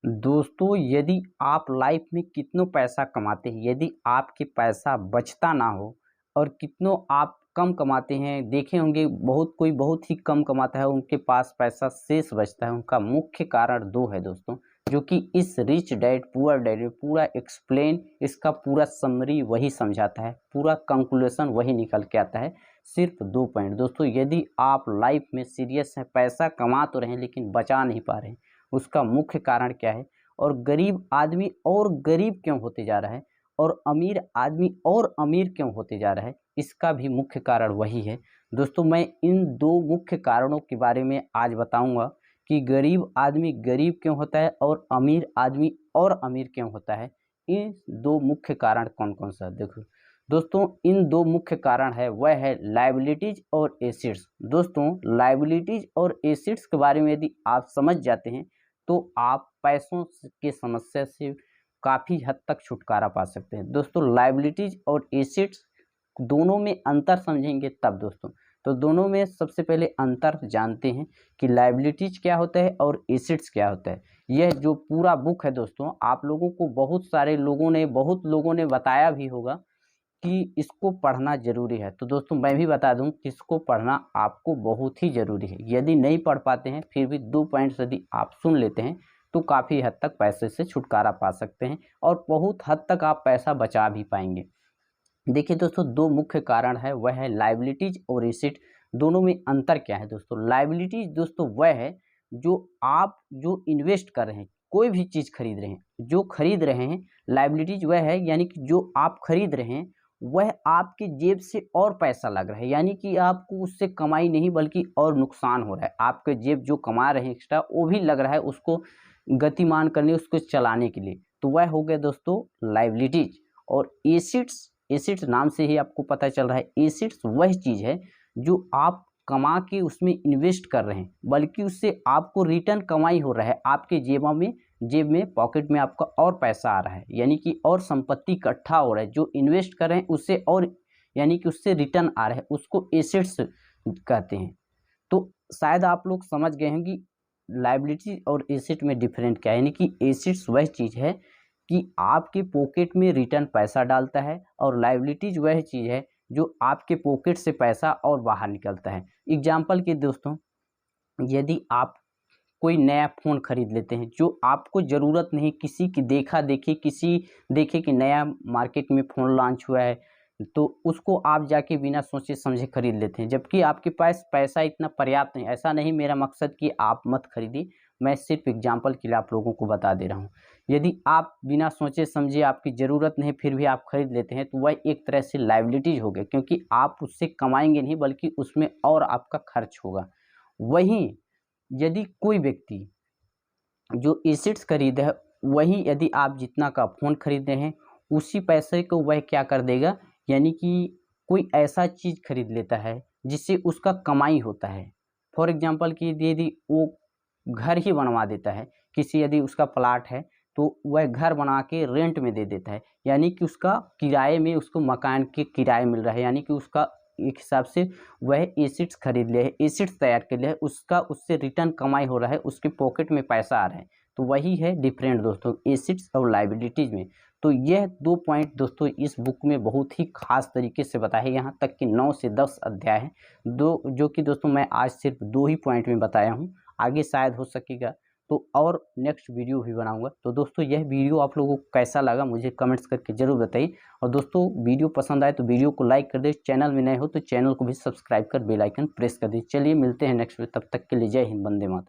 दोस्तों, यदि आप लाइफ में कितनों पैसा कमाते हैं, यदि आपके पैसा बचता ना हो और कितनों आप कम कमाते हैं, देखे होंगे बहुत ही कम कमाता है, उनके पास पैसा शेष बचता है। उनका मुख्य कारण 2 है दोस्तों, जो कि इस रिच डैड पुअर डैड में पूरा एक्सप्लेन, इसका पूरा समरी वही समझाता है, पूरा कंक्लूजन वही निकल के आता है। सिर्फ 2 पॉइंट दोस्तों, यदि आप लाइफ में सीरियस हैं, पैसा कमा तो रहे हैं लेकिन बचा नहीं पा रहे हैं, उसका मुख्य कारण क्या है? और गरीब आदमी और गरीब क्यों होते जा रहा है और अमीर आदमी और अमीर क्यों होते जा रहा है, इसका भी मुख्य कारण वही है। दोस्तों, मैं इन 2 मुख्य कारणों के बारे में आज बताऊंगा कि गरीब आदमी गरीब क्यों होता है और अमीर आदमी और अमीर क्यों होता है। इन 2 मुख्य कारण कौन-कौन सा है? देखो दोस्तों, इन 2 मुख्य कारण है, वह है लायबिलिटीज और एसेट्स। दोस्तों, लायबिलिटीज और एसेट्स के बारे में यदि आप समझ जाते हैं तो आप पैसों की समस्या से काफ़ी हद तक छुटकारा पा सकते हैं। दोस्तों, लायबिलिटीज और एसेट्स दोनों में अंतर समझेंगे तब दोस्तों। तो दोनों में सबसे पहले अंतर जानते हैं कि लायबिलिटीज क्या होता है और एसेट्स क्या होता है। यह जो पूरा बुक है दोस्तों, आप लोगों को बहुत लोगों ने बताया भी होगा कि इसको पढ़ना ज़रूरी है। तो दोस्तों, मैं भी बता दूं कि इसको पढ़ना आपको बहुत ही ज़रूरी है। यदि नहीं पढ़ पाते हैं फिर भी 2 पॉइंट्स यदि आप सुन लेते हैं तो काफ़ी हद तक पैसे से छुटकारा पा सकते हैं और बहुत हद तक आप पैसा बचा भी पाएंगे। देखिए दोस्तों, 2 मुख्य कारण है, वह है लायबिलिटीज और एसेट। दोनों में अंतर क्या है दोस्तों? लायबिलिटीज दोस्तों वह है जो इन्वेस्ट कर रहे हैं, कोई भी चीज़ खरीद रहे हैं, जो खरीद रहे हैं, लायबिलिटीज वह है, यानी कि जो आप खरीद रहे हैं वह आपकी जेब से और पैसा लग रहा है, यानी कि आपको उससे कमाई नहीं बल्कि और नुकसान हो रहा है। आपके जेब जो कमा रहे हैं एक्स्ट्रा, वो भी लग रहा है उसको गतिमान करने, उसको चलाने के लिए। तो वह हो गया दोस्तों लायबिलिटीज। और एसेट्स नाम से ही आपको पता चल रहा है, एसेट्स वह चीज़ है जो आप कमा के उसमें इन्वेस्ट कर रहे हैं, बल्कि उससे आपको रिटर्न कमाई हो रहा है, आपके जेब में पॉकेट में आपका और पैसा आ रहा है, यानी कि और संपत्ति इकट्ठा हो रहा है। जो इन्वेस्ट कर रहे हैं उससे और, यानी कि उससे रिटर्न आ रहा है, उसको एसेट्स कहते हैं। तो शायद आप लोग समझ गए हैं कि लायबिलिटी और एसेट में डिफरेंट क्या है। यानी कि एसेट्स वह चीज़ है कि आपके पॉकेट में रिटर्न पैसा डालता है और लायबिलिटीज वह चीज़ है जो आपके पॉकेट से पैसा और बाहर निकलता है। एग्जाम्पल के दोस्तों, यदि आप कोई नया फ़ोन खरीद लेते हैं जो आपको ज़रूरत नहीं, किसी की देखा देखी, किसी देखे कि नया मार्केट में फ़ोन लॉन्च हुआ है तो उसको आप जाके बिना सोचे समझे खरीद लेते हैं, जबकि आपके पास पैसा इतना पर्याप्त नहीं। ऐसा नहीं मेरा मकसद कि आप मत खरीदिए, मैं सिर्फ एग्जांपल के लिए आप लोगों को बता दे रहा हूँ। यदि आप बिना सोचे समझे, आपकी ज़रूरत नहीं फिर भी आप खरीद लेते हैं तो वह एक तरह से लायबिलिटीज हो गया, क्योंकि आप उससे कमाएंगे नहीं बल्कि उसमें और आपका खर्च होगा। वहीं यदि कोई व्यक्ति जो एसेट्स खरीदे है, वही यदि आप जितना का फ़ोन खरीदे हैं उसी पैसे को वह क्या कर देगा, यानी कि कोई ऐसा चीज़ खरीद लेता है जिससे उसका कमाई होता है। फॉर एग्जांपल कि यदि वो घर ही बनवा देता है, किसी यदि उसका प्लाट है तो वह घर बना के रेंट में दे देता है, यानी कि उसका किराए में, उसको मकान के किराए मिल रहा है, यानी कि उसका एक हिसाब से वह एसेट्स खरीद ले है, एसेट्स तैयार कर लिया है, उसका उससे रिटर्न कमाई हो रहा है, उसके पॉकेट में पैसा आ रहा है। तो वही है डिफरेंट दोस्तों एसेट्स और लायबिलिटीज में। तो यह 2 पॉइंट दोस्तों इस बुक में बहुत ही खास तरीके से बताया है। यहाँ तक कि 9 से 10 अध्याय हैं, दो जो कि दोस्तों मैं आज सिर्फ 2 ही पॉइंट में बताया हूँ, आगे शायद हो सकेगा तो और नेक्स्ट वीडियो भी बनाऊंगा। तो दोस्तों, यह वीडियो आप लोगों को कैसा लगा मुझे कमेंट्स करके ज़रूर बताइए। और दोस्तों, वीडियो पसंद आए तो वीडियो को लाइक कर दे, चैनल में नए हो तो चैनल को भी सब्सक्राइब कर बेल आइकन प्रेस कर दीजिए। चलिए मिलते हैं नेक्स्ट वीडियो, तब तक के लिए जय हिंद, वंदे मातरम।